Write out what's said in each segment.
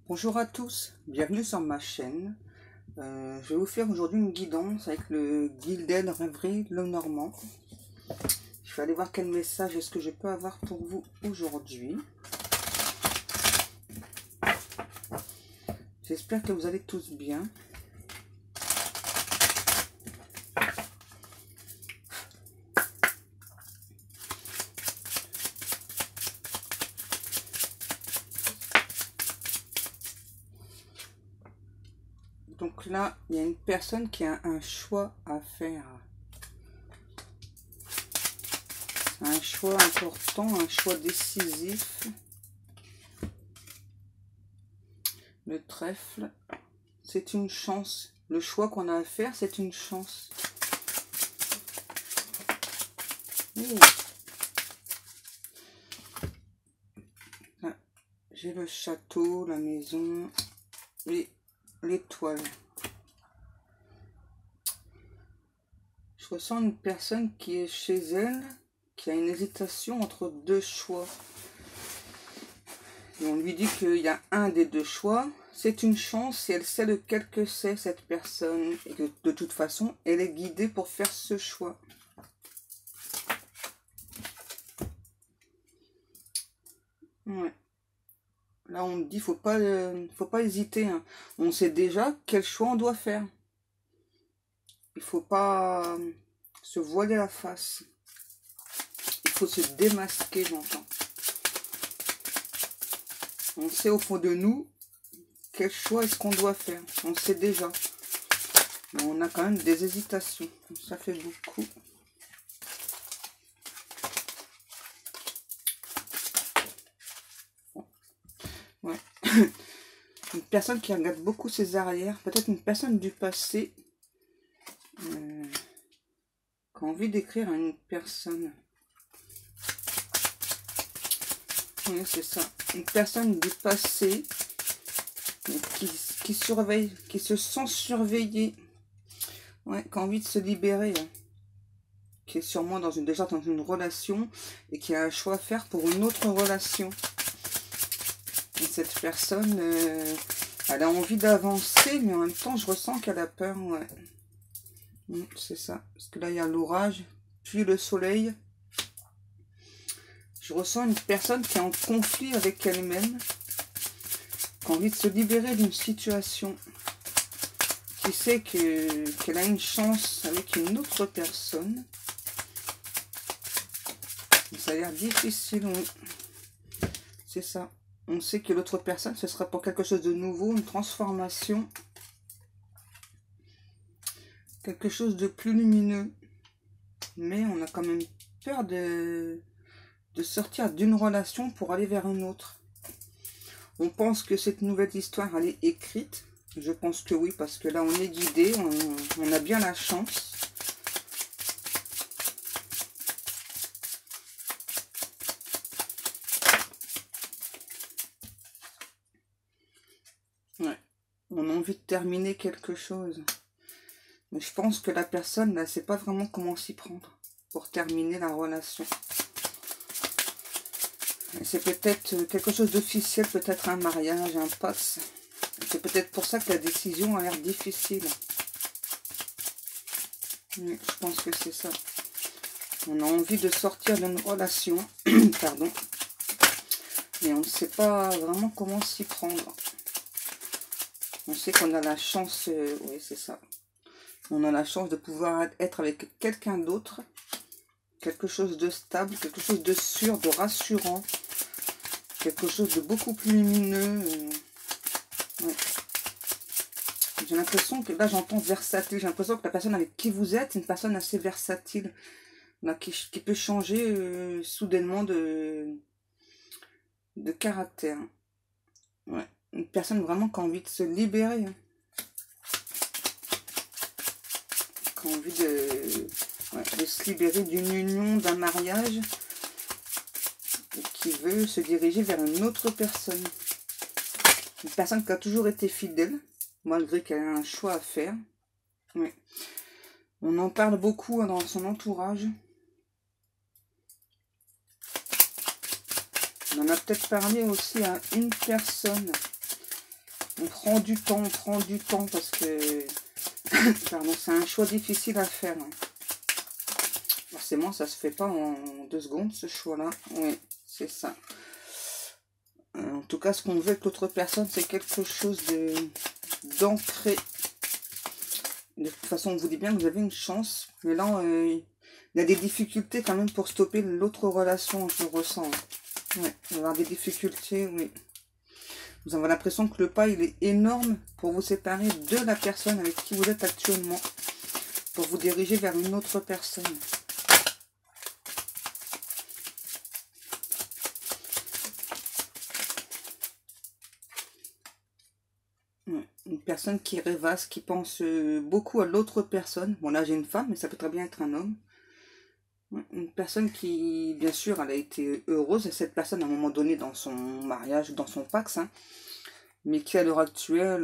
Bonjour à tous, bienvenue sur ma chaîne. Je vais vous faire aujourd'hui une guidance avec le Gilded Rêverie Lenormand. Je vais aller voir quel message est-ce que je peux avoir pour vous aujourd'hui. J'espère que vous allez tous bien. Donc là, il y a une personne qui a un choix à faire. Un choix important, un choix décisif. Le trèfle, c'est une chance. Le choix qu'on a à faire, c'est une chance. J'ai le château, la maison et l'étoile. Je ressens une personne qui est chez elle, qui a une hésitation entre deux choix. Et on lui dit qu'il y a un des deux choix. C'est une chance et elle sait lequel que c'est cette personne. Et que de toute façon, elle est guidée pour faire ce choix. Ouais. Là, on dit, faut pas hésiter. Hein. On sait déjà quel choix on doit faire. Il faut pas se voiler la face. Il faut se démasquer, j'entends. On sait au fond de nous quel choix est-ce qu'on doit faire. On sait déjà. Mais on a quand même des hésitations. Ça fait beaucoup. Ouais. Une personne qui regarde beaucoup ses arrières. Peut-être une personne du passé. Qui a envie d'écrire à une personne. Oui, c'est ça. Une personne du passé qui surveille, qui se sent surveillée. Ouais, qui a envie de se libérer. Hein. Qui est sûrement déjà dans une relation et qui a un choix à faire pour une autre relation. Et cette personne, elle a envie d'avancer, mais en même temps, je ressens qu'elle a peur. Ouais. C'est ça. Parce que là, il y a l'orage, puis le soleil. Je ressens une personne qui est en conflit avec elle-même, qui a envie de se libérer d'une situation, qui sait qu'elle a une chance avec une autre personne. Mais ça a l'air difficile, oui. C'est ça. On sait que l'autre personne, ce sera pour quelque chose de nouveau, une transformation. Quelque chose de plus lumineux. Mais on a quand même peur de sortir d'une relation pour aller vers une autre. On pense que cette nouvelle histoire, elle est écrite. Je pense que oui, parce que là, on est guidé, on a bien la chance. Ouais. On a envie de terminer quelque chose. Mais je pense que la personne, là, ne sait pas vraiment comment s'y prendre pour terminer la relation. C'est peut-être quelque chose d'officiel, peut-être un mariage, un pass. C'est peut-être pour ça que la décision a l'air difficile. Oui, je pense que c'est ça. On a envie de sortir d'une relation, pardon, mais on ne sait pas vraiment comment s'y prendre. On sait qu'on a la chance, oui c'est ça. On a la chance de pouvoir être avec quelqu'un d'autre, quelque chose de stable, quelque chose de sûr, de rassurant. Quelque chose de beaucoup plus lumineux. Ouais. J'ai l'impression que là, j'entends versatile. J'ai l'impression que la personne avec qui vous êtes, une personne assez versatile. Là, qui peut changer soudainement de caractère. Ouais. Une personne vraiment qui a envie de se libérer. Hein. Qui a envie de se libérer d'une union, d'un mariage. Et qui veut se diriger vers une autre personne. Une personne qui a toujours été fidèle, malgré qu'elle a un choix à faire. Oui. On en parle beaucoup dans son entourage. On en a peut-être parlé aussi à une personne. On prend du temps parce que pardon, c'est un choix difficile à faire. Forcément, ça se fait pas en 2 secondes, ce choix-là. Oui, c'est ça. En tout cas, ce qu'on veut avec l'autre personne, c'est quelque chose d'ancré. De toute façon, on vous dit bien que vous avez une chance. Mais là, il y a des difficultés quand même pour stopper l'autre relation, je le ressens. Ouais, il va y avoir des difficultés, oui. Vous avez l'impression que le pas, il est énorme pour vous séparer de la personne avec qui vous êtes actuellement. Pour vous diriger vers une autre personne. Ouais, une personne qui rêvasse, qui pense beaucoup à l'autre personne. Bon, là, j'ai une femme, mais ça peut très bien être un homme. Ouais, une personne qui, bien sûr, elle a été heureuse. Et cette personne, à un moment donné, dans son mariage, dans son pax, hein, mais qui, à l'heure actuelle,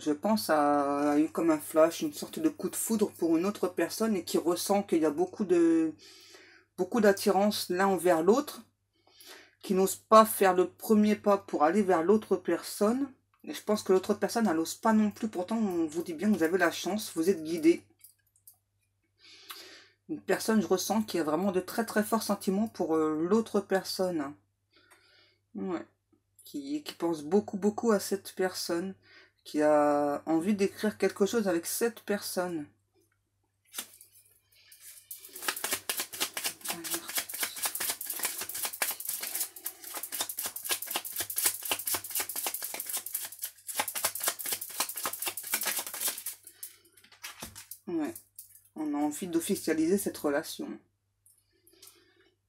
je pense, a eu comme un flash, une sorte de coup de foudre pour une autre personne et qui ressent qu'il y a beaucoup d'attirance l'un envers l'autre, qui n'ose pas faire le premier pas pour aller vers l'autre personne. Et je pense que l'autre personne, elle n'ose pas non plus. Pourtant, on vous dit bien que vous avez la chance, vous êtes guidé. Une personne, je ressens, qui a vraiment de très très forts sentiments pour l'autre personne. Ouais. Qui pense beaucoup à cette personne. Qui a envie d'écrire quelque chose avec cette personne. Ouais. On a envie d'officialiser cette relation.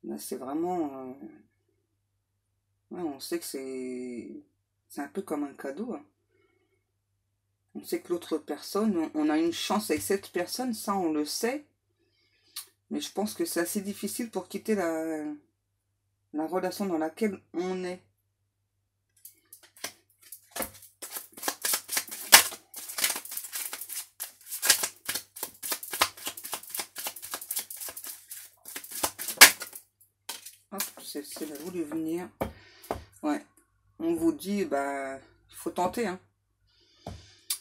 Là, c'est vraiment... ouais, on sait que c'est un peu comme un cadeau. Hein. On sait que l'autre personne, on a une chance avec cette personne, ça on le sait. Mais je pense que c'est assez difficile pour quitter la relation dans laquelle on est. Hop, c'est voulu venir. Ouais, on vous dit, bah, il faut tenter. Hein.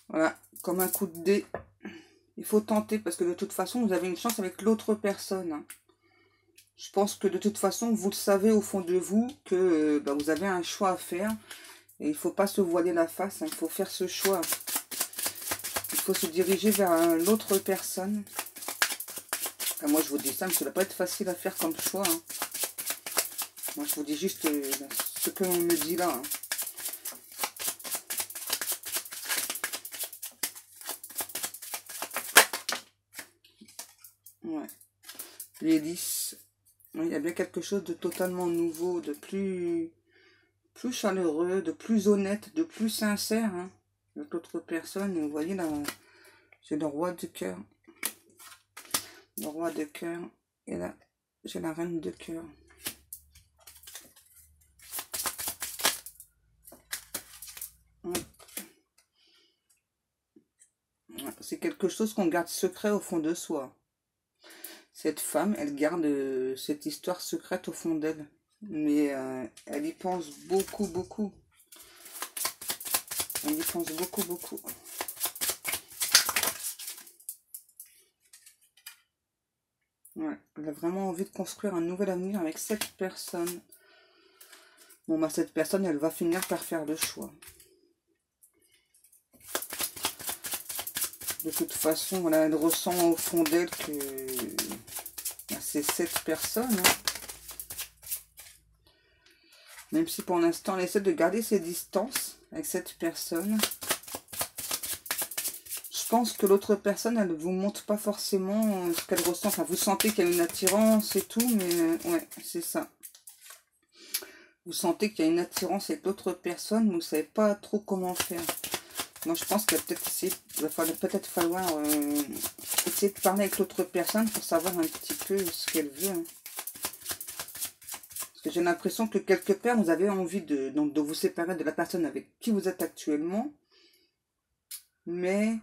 Voilà, comme un coup de dé. Il faut tenter parce que de toute façon, vous avez une chance avec l'autre personne. Hein. Je pense que de toute façon, vous le savez au fond de vous que bah, vous avez un choix à faire. Et il ne faut pas se voiler la face. Hein. Il faut faire ce choix. Il faut se diriger vers l'autre personne. Enfin, moi, je vous dis ça, mais ça ne va pas être facile à faire comme choix. Hein. Moi, je vous dis juste ce que l'on me dit là. Hein. Ouais. Les 10. Il y a bien quelque chose de totalement nouveau, de plus chaleureux, de plus honnête, de plus sincère. Hein, avec l'autre personne. Vous voyez là, j'ai le roi de cœur. Le roi de cœur. Et là, j'ai la reine de cœur. C'est quelque chose qu'on garde secret au fond de soi. Cette femme, elle garde cette histoire secrète au fond d'elle. Mais elle y pense beaucoup. Elle y pense beaucoup. Ouais, elle a vraiment envie de construire un nouvel avenir avec cette personne. Bon, bah cette personne, elle va finir par faire le choix. De toute façon, voilà, elle ressent au fond d'elle que c'est cette personne. Hein. Même si pour l'instant, elle essaie de garder ses distances avec cette personne. Je pense que l'autre personne, elle ne vous montre pas forcément ce qu'elle ressent. Enfin, vous sentez qu'il y a une attirance et tout, mais ouais, c'est ça. Vous sentez qu'il y a une attirance avec l'autre personne, mais vous ne savez pas trop comment faire. Moi, je pense qu'il va peut-être falloir essayer de parler avec l'autre personne pour savoir un petit peu ce qu'elle veut. Hein. Parce que j'ai l'impression que quelque part, vous avez envie de vous séparer de la personne avec qui vous êtes actuellement. Mais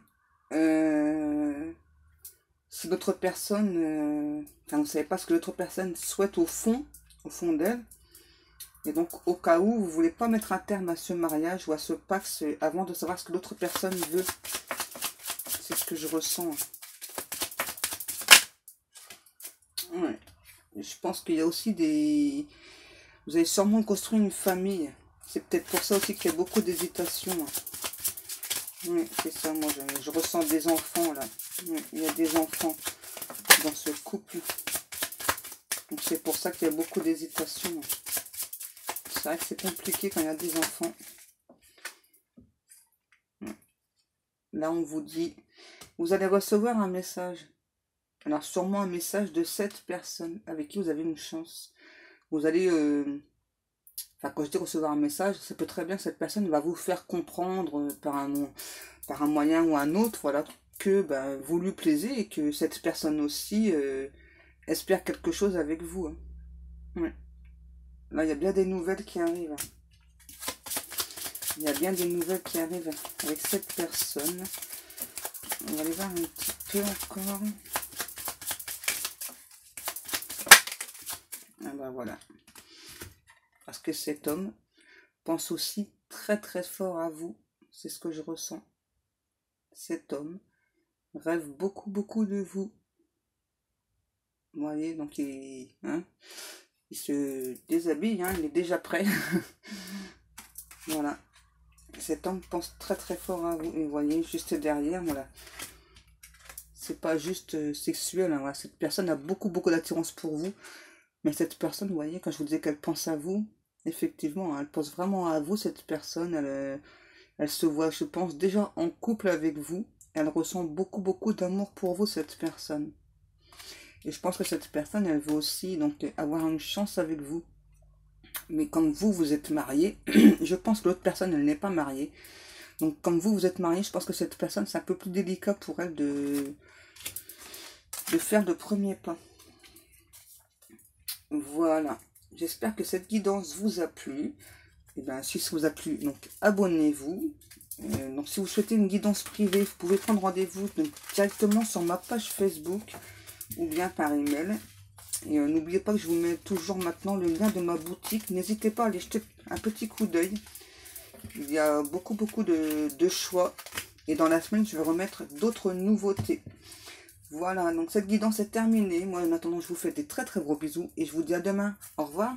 si l'autre personne... enfin, vous ne savez pas ce que l'autre personne souhaite au fond d'elle. Et donc, au cas où vous ne voulez pas mettre un terme à ce mariage ou à ce pacte avant de savoir ce que l'autre personne veut. C'est ce que je ressens. Ouais. Je pense qu'il y a aussi des... Vous avez sûrement construit une famille. C'est peut-être pour ça aussi qu'il y a beaucoup d'hésitation. Oui, c'est ça, moi je ressens des enfants là. Oui, il y a des enfants dans ce couple. Donc c'est pour ça qu'il y a beaucoup d'hésitation. C'est vrai que c'est compliqué quand il y a des enfants. Là on vous dit, vous allez recevoir un message. Alors sûrement un message de cette personne avec qui vous avez une chance. Vous allez... Enfin, quand je dis recevoir un message, ça peut très bien que cette personne va vous faire comprendre par un moyen ou un autre, voilà, que ben, vous lui plaisez et que cette personne aussi espère quelque chose avec vous. Hein. Ouais. Là, il y a bien des nouvelles qui arrivent. Il y a bien des nouvelles qui arrivent avec cette personne. On va aller voir un petit peu encore. Ah ben voilà. Parce que cet homme pense aussi très très fort à vous. C'est ce que je ressens. Cet homme rêve beaucoup de vous. Vous voyez, donc il se déshabille, hein, il est déjà prêt. Voilà. Cet homme pense très très fort à vous. Et vous voyez, juste derrière, voilà. C'est pas juste sexuel. Hein, voilà. Cette personne a beaucoup d'attirance pour vous. Mais cette personne, vous voyez, quand je vous disais qu'elle pense à vous, effectivement, elle pense vraiment à vous, cette personne. Elle se voit, je pense, déjà en couple avec vous. Elle ressent beaucoup d'amour pour vous, cette personne. Et je pense que cette personne, elle veut aussi donc avoir une chance avec vous. Mais comme vous, vous êtes marié, je pense que l'autre personne, elle n'est pas mariée. Donc comme vous êtes marié, je pense que cette personne, c'est un peu plus délicat pour elle de faire le premier pas. Voilà. J'espère que cette guidance vous a plu. Et bien, si ça vous a plu, donc abonnez-vous. Donc si vous souhaitez une guidance privée, vous pouvez prendre rendez-vous directement sur ma page Facebook ou bien par email. Et n'oubliez pas que je vous mets toujours maintenant le lien de ma boutique. N'hésitez pas à aller jeter un petit coup d'œil. Il y a beaucoup de choix. Et dans la semaine, je vais remettre d'autres nouveautés. Voilà, donc cette guidance est terminée. Moi, en attendant, je vous fais des très gros bisous. Et je vous dis à demain. Au revoir.